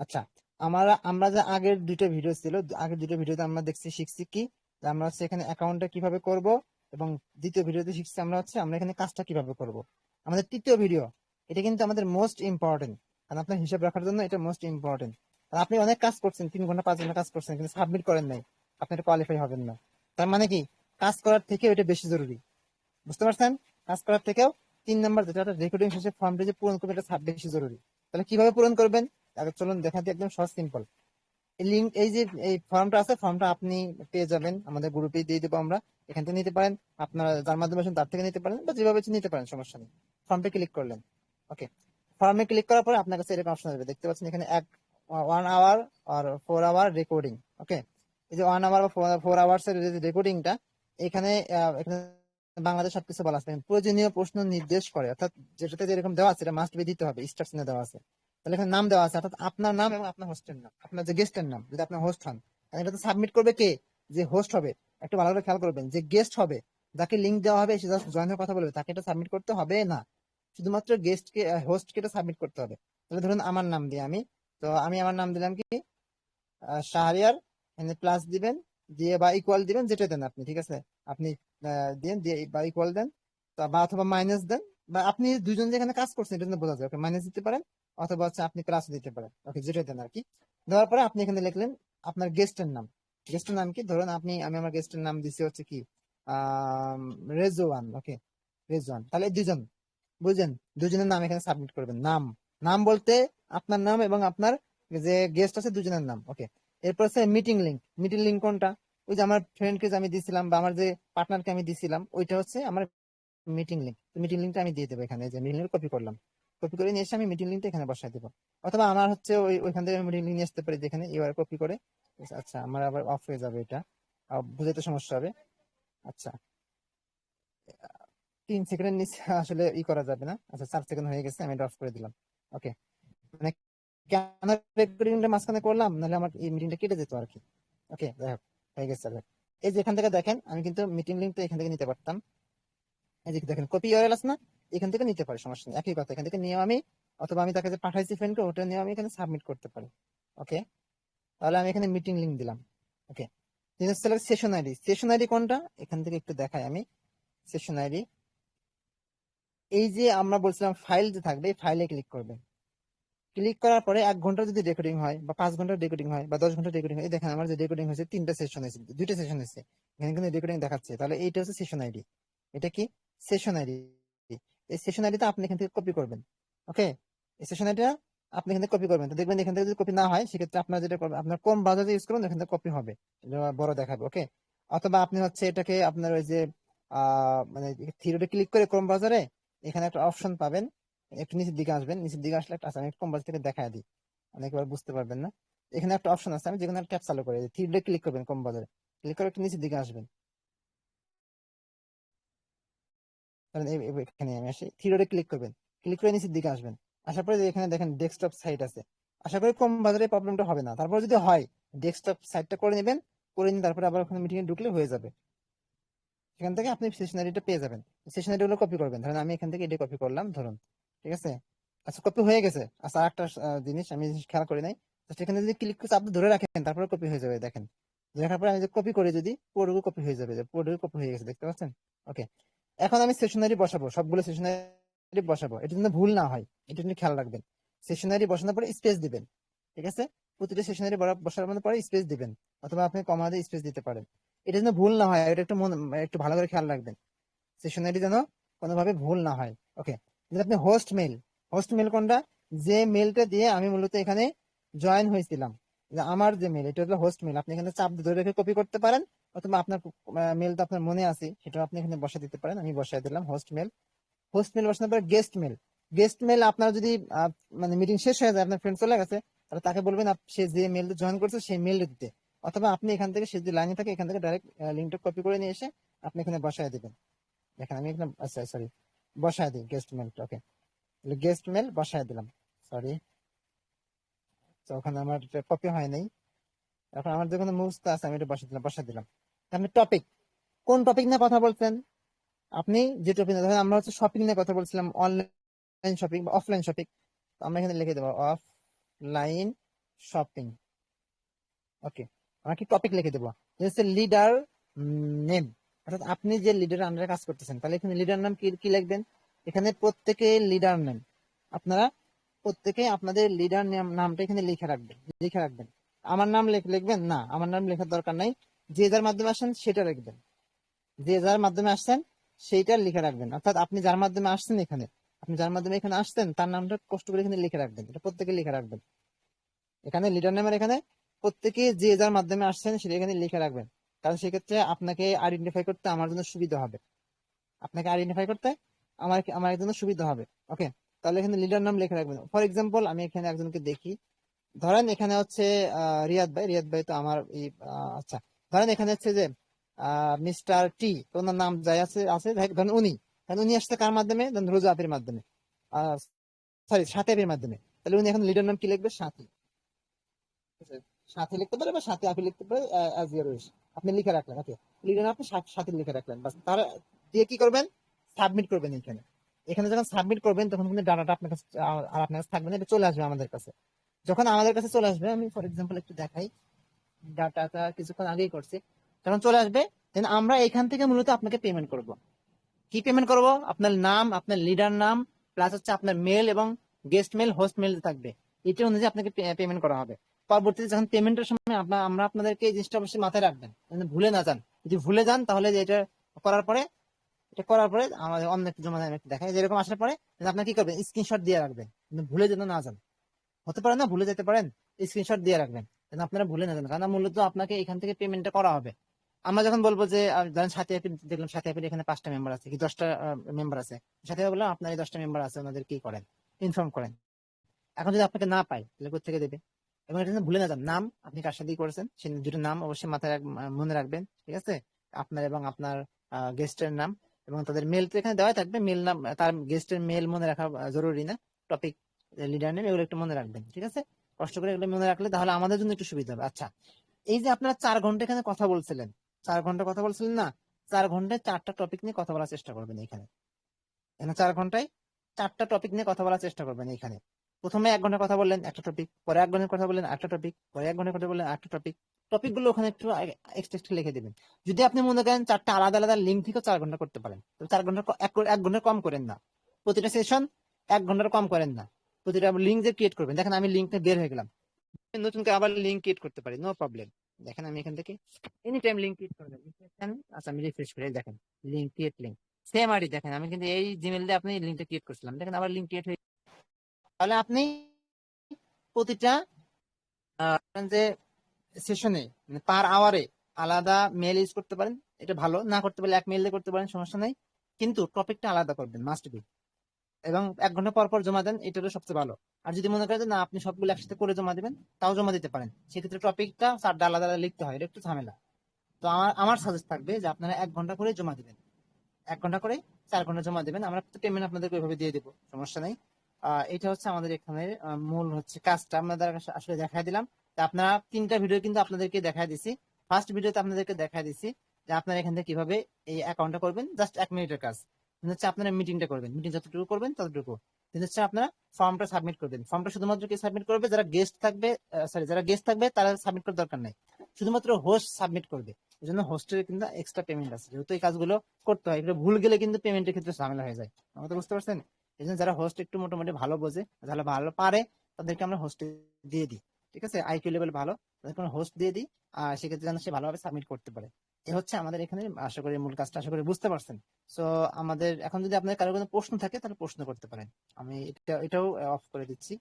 আচ্ছা, আমরা যে আগের দুটো ভিডিও ছিল, আগের দুটো ভিডিওতে আমরা শিখছি কি, যে আমরা হচ্ছে এখানে অ্যাকাউন্টটা কিভাবে করব, এবং দ্বিতীয় ভিডিওতে শিখছি আমরা এখানে কাজটা কিভাবে করব। আমাদের তৃতীয় ভিডিও, এটা কিন্তু আমাদের মোস্ট ইম্পর্টেন্ট, কারণ আপনার হিসাব রাখার জন্য এটা মোস্ট ইম্পর্টেন্ট। আপনি অনেক কাজ করছেন, 3 ঘন্টা 5 ঘন্টা কাজ করছেন, কিন্তু সাবমিট করেন নাই, আপনি এটা কোয়ালিফাই হবেন না। তার মানে কি, কাজ করার থেকে এটা বেশি জরুরি। বুঝতে পারছেন? কাজ করার থেকেও 3 নাম্বার যেটা রেকর্ডিং শেষে ফর্মটা যে পূরণ করবে, এটা বেশি জরুরি। তাহলে কিভাবে পূরণ করবেন? আগে চলুন দেখা দিই, একদম সহজ সিম্পল। এই লিঙ্ক, এই যে এই ফর্মটা আছে, ফর্মটা আপনি পেয়ে যাবেন, আমাদের গ্রুপে দিয়ে দেবো আমরা। এখান থেকে নিতে পারেন, আপনারা যার মাধ্যমে আসেন তার থেকে নিতে পারেন, বা যেভাবে নিতে পারেন, সমস্যা নেই। ফর্মে ক্লিক করলেন, ওকে। ফর্মে ক্লিক করার পরে আপনার কাছে এরকম অপশন আসবে, দেখতে পাচ্ছেন এখানে 1 আওয়ার আর 4 আওয়ার রেকর্ডিং, ওকে। এই যে 1 আওয়ার বা 4 আওয়ার্স এর যে রেকর্ডিংটা, এখানে এখানে বাংলাদেশ সবকিছু বলা আছে, প্রয়োজনীয় প্রশ্ন নির্দেশ করে, অর্থাৎ যেটাতে যেরকম দেওয়া আছে এটা মাস্ট বি দিতে হবে, স্টার চিহ্ন দেওয়া আছে। তাহলে এখানে নাম দেওয়া আছে, অর্থাৎ আপনার নাম এবং আপনার হোস্টের নাম, আপনার যে গেস্টের নাম, যদি আপনার হোস্ট হন। এটা তো সাবমিট করবে কে? যে হোস্ট হবে। একটু ভালো করে খেয়াল করবেন, যে গেস্ট হবে, যাকে লিঙ্ক দেওয়া হবে, সে জাস্ট জয়েন হয়ে কথা বলবে, তাকে এটা সাবমিট করতে হবে না। শুধুমাত্র গেস্টকে, হোস্টকে এটা সাবমিট করতে হবে। তাহলে ধরুন আমার নাম দিয়ে আমি আমার নাম দিলাম কি, শাহরিয়ার। এখানে প্লাস দিবেন, দিয়ে বা ইকুয়াল দিবেন, যেটা দেন আপনি, ঠিক আছে। আপনি দেন, দিয়ে বা ইকুয়াল দেন, বা অথবা মাইনাস দেন, বা আপনি দুজন যেখানে কাজ করছেন এটা বোঝা যায়, ওকে, মাইনাস দিতে পারেন, অথবা হচ্ছে আপনি প্লাস দিতে পারেন, ওকে, যেটা দেন আর কি। দেওয়ার পরে আপনি এখানে লিখলেন আপনার গেস্টের নাম। গেস্টের নাম কি, ধরুন আমি আমার গেস্টের নাম দিচ্ছি হচ্ছে কি, আহ রেজওয়ান, ওকে, রেজওয়ান। তাহলে দুজন, বুঝলেন, দুজনের নাম এখানে সাবমিট করবেন। নাম, নাম বলতে আপনার নাম এবং আপনার যে গেস্ট আছে দুজনের নাম, ওকে। এরপর হচ্ছে মিটিং লিঙ্ক। মিটিং লিঙ্ক কোনটা? ওই যে আমার ফ্রেন্ডকে যে আমি দিছিলাম, বা আমার যে পার্টনারকে আমি দিছিলাম, ওইটা হচ্ছে আমার মিটিং লিঙ্ক। মিটিং লিঙ্কটা আমি দিয়ে দেবো এখানে, যে মিটিং লিঙ্ক কপি করলাম, কপি করে নিয়ে এসে আমি মিটিং লিঙ্কটা এখানে বসাই দেবো। অথবা আমার হচ্ছে ওইখান থেকে মিটিং লিঙ্ক নিয়ে আসতে পারি, যেখানে ইউআর কপি করে। আচ্ছা, আমার আবার অফ হয়ে যাবে এটা, বুঝাইতে সমস্যা হবে। আচ্ছা, 3 সেকেন্ডের নিচে আসলে করা যাবে না। আচ্ছা, 4 সেকেন্ড হয়ে গেছে, আমি এটা অফ করে দিলাম, ওকে। মানে কেন রেকর্ডিংটা মাঝখানে করলাম, নাহলে আমার এই মিটিংটা কেটে যেত আর কি। ওকে, যাই হোক, হয়ে গেছে। এই যে এখান থেকে দেখেন, আমি কিন্তু মিটিং লিঙ্কটা এখান থেকে নিতে পারতাম। এই যে দেখেন, কপি ইউআরএল আছে না, এখান থেকে নিতে পারি, সমস্যা নেই। একই কথা, এখান থেকে নিয়ে আমি, অথবা আমি তাকে যে পাঠাইছি ফ্রেন্ডকে, ওটা নিয়ে আমি এখানে সাবমিট করতে পারি, ওকে। তাহলে আমি এখানে মিটিং লিঙ্ক দিলাম, ওকে। সেশন আইডি, সেশন আইডি কোনটা, এখান থেকে একটু দেখাই আমি। সেশন আইডি, এই যে আমরা বলছিলাম ফাইল যে থাকবে, এই ফাইলে ক্লিক করবেন। ক্লিক করার পরে 1 ঘন্টা যদি রেকর্ডিং হয়, বা 5 ঘন্টার রেকর্ডিং হয়, বা 10 ঘন্টার রেকর্ডিং হয়, এই দেখেন আমার যে রেকর্ডিং হয়েছে 3টা সেশন হয়েছে, 2টা সেশন হয়েছে, এখানে কিন্তু রেকর্ডিং দেখাচ্ছে। তাহলে এইটা হচ্ছে সেশন আইডি। এটা কি? Session ID. এই সেশন আইডিটা আপনি এখান থেকে কপি করবেন, ওকে। এই সেশন আইডিটা আপনি এখান থেকে কপি করবেন, তো দেখবেন এখান থেকে যদি কপি না হয়, সেক্ষেত্রে আপনার যেটা করবেন, আপনার কোন ব্রাউজার ইউজ করবেন এখান থেকে কপি হবে, এটা বড় দেখাবে, ওকে। অথবা আপনি হচ্ছে এটাকে আপনার ওই যে মানে থ্রিডে ক্লিক করে ক্রোম ব্রাউজারে এখানে একটা অপশন পাবেন, একটু নিচের দিকে আসবেন, নিচের দিকে আসলে একটা আছে, আমি কম বাজেট থেকে দেখায় দিই, অনেকবার বুঝতে পারবেন না। এখানে একটা অপশন আছে, আমি যেখানে ট্যাপ চালু করে থ্রিডে ক্লিক করবেন, কম বাজারে ক্লিক করে একটু নিচের দিকে আসবেন। কারণ এখানে আমি আসি, থ্রিডে ক্লিক করবেন, ক্লিক করে নিচের দিকে আসবেন। আসার পরে যে এখানে দেখেন ডেস্কটপ সাইট আছে, আশা করি কম বাজারে প্রবলেমটা হবে না। তারপর যদি হয়, ডেস্কটপ সাইটটা করে নেবেন, করে নিয়ে তারপরে আবার ওখানে মিটিং এ ঢুকলে হয়ে যাবে। সেখান থেকে আপনি সেশনারিটা পেয়ে যাবেন। সেশনারি গুলো কপি করবেন, ধরেন আমি এখান থেকে এটা কপি করলাম, ধরুন, ঠিক আছে। আচ্ছা, কপি হয়ে গেছে। আচ্ছা, আরেকটা জিনিস আমি খেয়াল করি নাই, সেখানে যদি ক্লিক করে আপনি ধরে রাখেন, তারপরে কপি হয়ে যাবে, দেখেন। দেখার পরে আমি যে কপি করি, যদি পুরোটুকু কপি হয়ে যাবে, যে পুরোটুকু কপি হয়ে গেছে, দেখতে পাচ্ছেন, ওকে। এখন আমি সেশনারি বসাবো, সবগুলো সেশনারি বসাবো, এটা যেন ভুল না হয়, এটা আপনি খেয়াল রাখবেন। সেশনারি বসানোর পরে স্পেস দিবেন, ঠিক আছে। প্রতিটা সেশনারি বসার মধ্যে পরে স্পেস দিবেন, অথবা আপনি কমা দিয়ে স্পেস দিতে পারেন। এটা যেন ভুল না হয়, এটা একটু ভালো করে খেয়াল রাখবেন, সেশনারি যেন কোনোভাবে ভুল না হয়, ওকে। আপনি হোস্ট মেল কোনটা? যে মেলটা দিয়ে আমি মূলত এখানে জয়েন হয়েছিলাম, যে আমার যে মেল, এটা হলো হোস্ট মেল। আপনি এখানে চাপ দিয়ে ধরে রেখে কপি করতে পারেন, অথবা আপনার মেলটা আপনার মনে আছে সেটা আপনি এখানে বসা দিতে পারেন। আমি বসাই দিলাম হোস্ট মেল। হোস্ট মেল বসানোর পরে গেস্ট মেল। গেস্ট মেল আপনার যদি মানে মিটিং শেষ হয়ে যায়, আপনার ফ্রেন্ড চলে গেছে, তাহলে তাকে বলবেন সে যে মেল জয়েন করছে সেই মেল দিতে, অথবা আপনি এখান থেকে, সে যে লাইনে থাকে এখান থেকে ডাইরেক্ট লিঙ্কটা কপি করে নিয়ে এসে আপনি এখানে বসায় দিবেন। দেখেন আমি এখানে, আচ্ছা সরি, বসায় দিই গেস্ট মেলটা, ওকে। গেস্ট মেল বসায় দিলাম, সরি। তো ওখানে আমার কপি হয় নাই, এখন আমার যেখানে মুভটা আছে আমি এটা বসায় দিলাম। আপনি টপিক, কোন টপিক নিয়ে কথা বলছেন? আপনি যে টপিক নিয়ে, ধরেন আমরা হচ্ছে শপিং নিয়ে কথা বলছিলাম, অনলাইন শপিং বা অফলাইন শপিং। তো আমরা এখানে লিখে দেবো লাইন শপিং। ওকে, আমরা কি টপিক লিখে দেবো লিডার নেম, অর্থাৎ আপনি যে লিডারের আন্ডারে কাজ করতেছেন, তাহলে এখানে লিডার নাম কি কি লিখবেন? এখানে প্রত্যেকে লিডার নেম, আপনারা প্রত্যেকে আপনাদের লিডার নামটা এখানে লিখে রাখবেন। আমার নাম লিখবেন না, আমার নাম লেখার দরকার নাই। যে যার মাধ্যমে আসেন সেটা লিখবেন, যে যার মাধ্যমে আসছেন সেইটা লিখে রাখবেন। অর্থাৎ আপনি যার মাধ্যমে আসছেন এখানে, আপনি যার মাধ্যমে এখানে আসছেন তার নামটা কষ্ট করে এখানে লিখে রাখবেন, এটা প্রত্যেকে লিখে রাখবেন। এখানে লিডার নেমের এখানে প্রত্যেকে যে যার মাধ্যমে আসছেন সেটা এখানে লিখে রাখবেন, কারণ সেক্ষেত্রে আপনাকে আইডেন্টিফাই করতে আমার জন্য সুবিধা হবে, আপনাকে আইডেন্টিফাই করতে আমার জন্য সুবিধা হবে। ওকে, তাহলে এখানে লিডার নাম লিখে রাখবেন। ফর এক্সাম্পল আমি এখানে একজনকে দেখি, ধরেন এখানে হচ্ছে রিয়াদ ভাই তো আমার আচ্ছা, ধরেন এখানে হচ্ছে যে মিস্টার টি, ওনার নাম যাই আছে আছে ধরেন উনি আসছে কার মাধ্যমে? ধরেন রোজা আপির মাধ্যমে, সরি সাথী আপির মাধ্যমে। তাহলে উনি এখন লিডার নাম কি লিখবে? সাথী। সাথী লিখতে পারে বা সাথী আপনি লিখতে পারে, অ্যাজ ইউর উইশ। আপনি লিখে রাখলেন। ওকে, লিডার আপনি সাথী লিখে রাখলেন, বাস। তার দিয়ে কি করবেন? সাবমিট করবেন। এখানে এখানে যখন সাবমিট করবেন তখন কিন্তু ডাটাটা আপনার কাছে আর আপনার কাছে থাকবে না, এটা চলে আসবে আমাদের কাছে। যখন আমাদের কাছে চলে আসবে, আমি ফর এক্সাম্পল একটু দেখাই, ডাটাটা কিছুক্ষণ আগেই করছি, যখন চলে আসবে দেন আমরা এখান থেকে মূলত আপনাকে পেমেন্ট করব। কি পেমেন্ট করব? আপনার নাম, আপনার লিডার নাম, প্লাস হচ্ছে আপনার মেল এবং গেস্ট মেল, হোস্ট মেল থাকবে, এটা অনুযায়ী আপনাকে পেমেন্ট করা হবে। পরবর্তীতে যখন পেমেন্টের সময় আমরা আপনাদেরকে এই জিনিসটা অবশ্যই মাথায় রাখবেন, যেন ভুলে না যান। যদি ভুলে যান তাহলে যে করার পরে এটা করার পরে আমাদের অন্য একটু জমা একটু দেখায়, যেরকম আসার পরে আপনার কি করবেন? স্ক্রিনশট দিয়ে রাখবেন, কিন্তু ভুলে যেন না যান। হতে পারে না ভুলে যেতে পারেন, স্ক্রিনশট দিয়ে রাখবেন যেন আপনারা ভুলে না যান, কারণ মূলত আপনাকে এখান থেকে পেমেন্টটা করা হবে। আমরা যখন বলবো যে ধরেন সাথী অ্যাপে দেখলাম, সাথী অ্যাপের এখানে 5টা মেম্বার আছে কি 10টা মেম্বার আছে, সাথী বললাম আপনার এই 10টা মেম্বার আছে, ওনাদের কি করেন? ইনফর্ম করেন। এখন যদি আপনাকে না পাই তাহলে কোথেকে দেবে? এবং এটা যেন ভুলে না যান, নাম আপনি কার সাথেই করেছেন সেই দুটো নাম অবশ্যই মাথায় মনে রাখবেন, ঠিক আছে? আপনার এবং আপনার গেস্টের নাম, এবং তাদের মেল তো এখানে দেওয়া থাকবে, মেল নাম, তার গেস্টের মেল মনে রাখা জরুরি না। টপিক, লিডার নেম, এগুলো একটু মনে রাখবেন, ঠিক আছে? কষ্ট করে এগুলো মনে রাখলে তাহলে আমাদের জন্য একটু সুবিধা হবে। আচ্ছা, এই যে আপনারা 4 ঘন্টা এখানে কথা বলছিলেন, 4 ঘন্টা কথা বলছিলেন না, 4 ঘন্টায় 4টা টপিক নিয়ে কথা বলার চেষ্টা করবেন। এখানে এখানে 4 ঘন্টায় 4টা টপিক নিয়ে কথা বলার চেষ্টা করবেন। এখানে প্রথমে 1 ঘন্টা কথা বললেন একটা টপিক, পরে 1 ঘন্টা কথা বললেন একটা টপিক, পরে 1 ঘন্টা কথা বললেন একটা টপিক। টপিক গুলো ওখানে একটু এক্সট্রা লিখে দিবেন। যদি আপনি মনে করেন 4টা আলাদা আলাদা লিঙ্ক থেকেও 4 ঘন্টা করতে পারেন, তো 4 ঘন্টা 1 ঘন্টা কম করেন না। প্রতিটা সেশন 1 ঘন্টার কম করেন না। প্রতিটা লিঙ্ক যে ক্রিয়েট করবেন, দেখেন আমি লিঙ্কটা বের হয়ে গেলাম, নতুন করে আবার লিঙ্ক ক্রিয়েট করতে পারি, নো প্রবলেম। দেখেন আমি এখান থেকে এনি টাইম লিঙ্ক ক্রিয়েট করে দেবো। আচ্ছা, আমি রিফ্রেশ করে দেখেন, link create link same ID, দেখেন আমি কিন্তু এই জিমেল দিয়ে আপনি লিঙ্কটা ক্রিয়েট করছিলাম, দেখেন আবার লিঙ্ক ক্রিয়েট হয়ে। তাহলে আপনি প্রতিটা যে সেশনে মানে পার আওয়ারে আলাদা মেল ইউজ করতে পারেন, এটা ভালো। না করতে পারলে এক মেল দিয়ে করতে পারেন, সমস্যা নাই, কিন্তু টপিকটা আলাদা করবেন, মাস্ট বি। এবং 1 ঘন্টা পর পর জমা দেন, এটা হলো সবচেয়ে ভালো। আর যদি মনে করেন যে না আপনি সবগুলো একসাথে করে জমা দিবেন, তাও জমা দিতে পারেন। সেক্ষেত্রে টপিকটা 4টা আলাদা আলাদা লিখতে হয়, এটা একটু ঝামেলা। তো আমার সাজেস্ট থাকবে যে আপনারা 1 ঘন্টা করে জমা দিবেন, 1 ঘন্টা করে 4 ঘন্টা জমা দিবেন। আমরা পেমেন্ট আপনাদেরকে ওইভাবে দিয়ে দেবো, সমস্যা নেই। এটা হচ্ছে আমাদের এখানে মূল হচ্ছে কাজটা আপনাদের আসলে দেখাই দিলাম। তা আপনারা 3টা ভিডিও কিন্তু আপনাদেরকে দেখাই দিছি। ফার্স্ট ভিডিওতে আপনাদেরকে দেখাই দিছি যে আপনারা এখান থেকে কিভাবে এই অ্যাকাউন্টটা করবেন, জাস্ট 1 মিনিটের কাজ। হচ্ছে আপনারা মিটিংটা করবেন, মিটিং যতটুকু করবেন ততটুকু। হচ্ছে আপনারা ফর্মটা সাবমিট করবেন। ফর্মটা শুধুমাত্র কি সাবমিট করবে? যারা গেস্ট থাকবে, সরি যারা গেস্ট থাকবে তারা সাবমিট করার দরকার নাই, শুধুমাত্র হোস্ট সাবমিট করবে। এই জন্য হোস্টের কিন্তু এক্সট্রা পেমেন্ট আছে, যেহেতু এই কাজগুলো করতে হয়, এটা ভুল গেলে কিন্তু পেমেন্টের ক্ষেত্রে ঝামেলা হয়ে যায়। আমাদের বুঝতে পারছেন? এই জন্য যারা হোস্ট একটু মোটামুটি ভালো বোঝে, যারা ভালো পারে, তাদেরকে আমরা হোস্ট দিয়ে দিই, ঠিক আছে? আইকিউ লেভেল ভালো, তাদেরকে আমরা হোস্ট দিয়ে দিই। আর সেক্ষেত্রে যেন সে ভালোভাবে সাবমিট করতে পারে। এ হচ্ছে আমাদের এখানে আশা করি মূল কাজটা, আশা করি বুঝতে পারছেন। সো আমাদের এখন যদি আপনার কারো কোনো প্রশ্ন থাকে তাহলে প্রশ্ন করতে পারেন। আমি এটাও অফ করে দিচ্ছি।